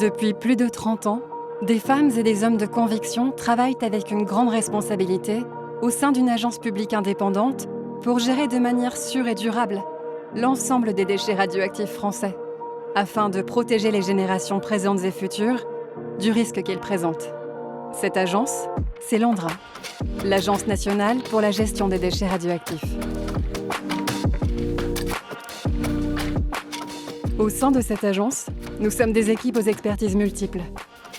Depuis plus de 30 ans, des femmes et des hommes de conviction travaillent avec une grande responsabilité au sein d'une agence publique indépendante pour gérer de manière sûre et durable l'ensemble des déchets radioactifs français, afin de protéger les générations présentes et futures du risque qu'ils présentent. Cette agence, c'est l'ANDRA, l'Agence nationale pour la gestion des déchets radioactifs. Au sein de cette agence, nous sommes des équipes aux expertises multiples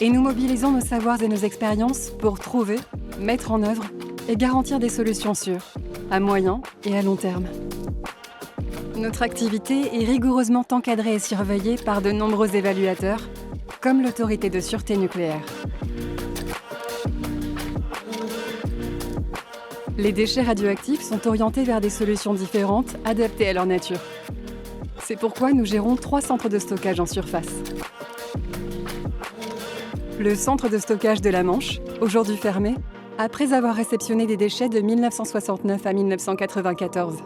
et nous mobilisons nos savoirs et nos expériences pour trouver, mettre en œuvre et garantir des solutions sûres, à moyen et à long terme. Notre activité est rigoureusement encadrée et surveillée par de nombreux évaluateurs, comme l'Autorité de sûreté nucléaire. Les déchets radioactifs sont orientés vers des solutions différentes, adaptées à leur nature. C'est pourquoi nous gérons 3 centres de stockage en surface. Le centre de stockage de la Manche, aujourd'hui fermé, après avoir réceptionné des déchets de 1969 à 1994.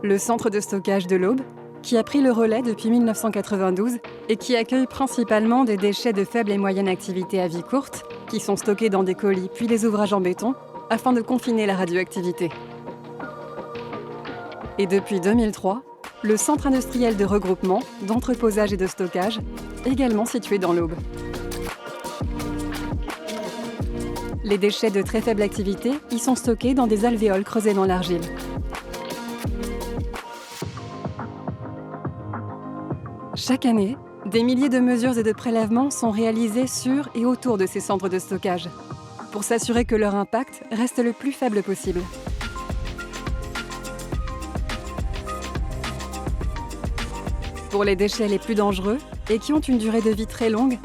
Le centre de stockage de l'Aube, qui a pris le relais depuis 1992 et qui accueille principalement des déchets de faible et moyenne activité à vie courte, qui sont stockés dans des colis puis des ouvrages en béton, afin de confiner la radioactivité. Et depuis 2003, le centre industriel de regroupement, d'entreposage et de stockage, également situé dans l'Aube. Les déchets de très faible activité y sont stockés dans des alvéoles creusés dans l'argile. Chaque année, des milliers de mesures et de prélèvements sont réalisés sur et autour de ces centres de stockage, pour s'assurer que leur impact reste le plus faible possible. Pour les déchets les plus dangereux et qui ont une durée de vie très longue,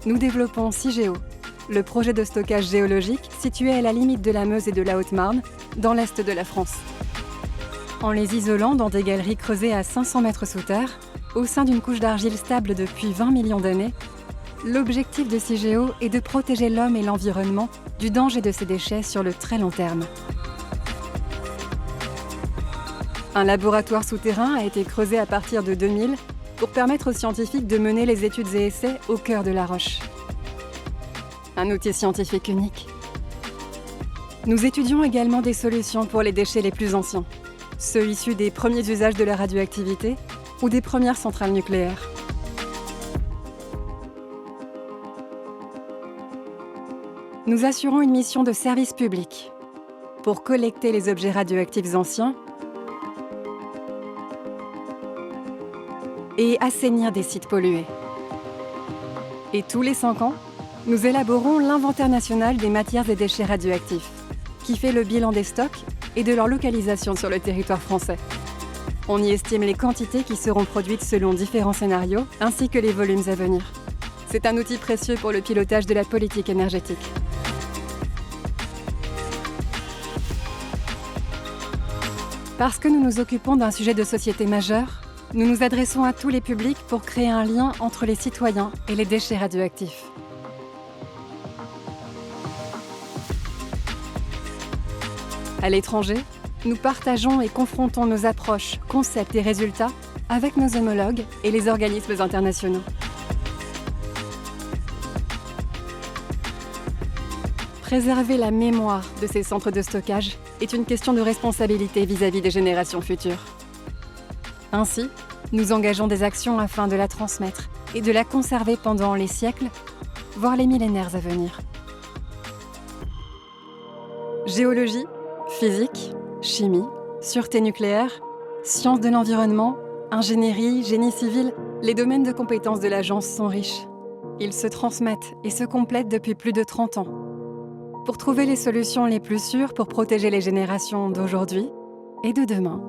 nous développons CIGEO, le projet de stockage géologique situé à la limite de la Meuse et de la Haute-Marne, dans l'est de la France. En les isolant dans des galeries creusées à 500 mètres sous terre, au sein d'une couche d'argile stable depuis 20 millions d'années, l'objectif de CIGEO est de protéger l'homme et l'environnement du danger de ces déchets sur le très long terme. Un laboratoire souterrain a été creusé à partir de 2000 pour permettre aux scientifiques de mener les études et essais au cœur de la roche. Un outil scientifique unique. Nous étudions également des solutions pour les déchets les plus anciens, ceux issus des premiers usages de la radioactivité ou des premières centrales nucléaires. Nous assurons une mission de service public pour collecter les objets radioactifs anciens et assainir des sites pollués. Et tous les 5 ans, nous élaborons l'inventaire national des matières et déchets radioactifs, qui fait le bilan des stocks et de leur localisation sur le territoire français. On y estime les quantités qui seront produites selon différents scénarios, ainsi que les volumes à venir. C'est un outil précieux pour le pilotage de la politique énergétique. Parce que nous nous occupons d'un sujet de société majeur, nous nous adressons à tous les publics pour créer un lien entre les citoyens et les déchets radioactifs. À l'étranger, nous partageons et confrontons nos approches, concepts et résultats avec nos homologues et les organismes internationaux. Préserver la mémoire de ces centres de stockage est une question de responsabilité vis-à-vis des générations futures. Ainsi, nous engageons des actions afin de la transmettre et de la conserver pendant les siècles, voire les millénaires à venir. Géologie, physique, chimie, sûreté nucléaire, sciences de l'environnement, ingénierie, génie civil, les domaines de compétences de l'agence sont riches. Ils se transmettent et se complètent depuis plus de 30 ans. Pour trouver les solutions les plus sûres pour protéger les générations d'aujourd'hui et de demain.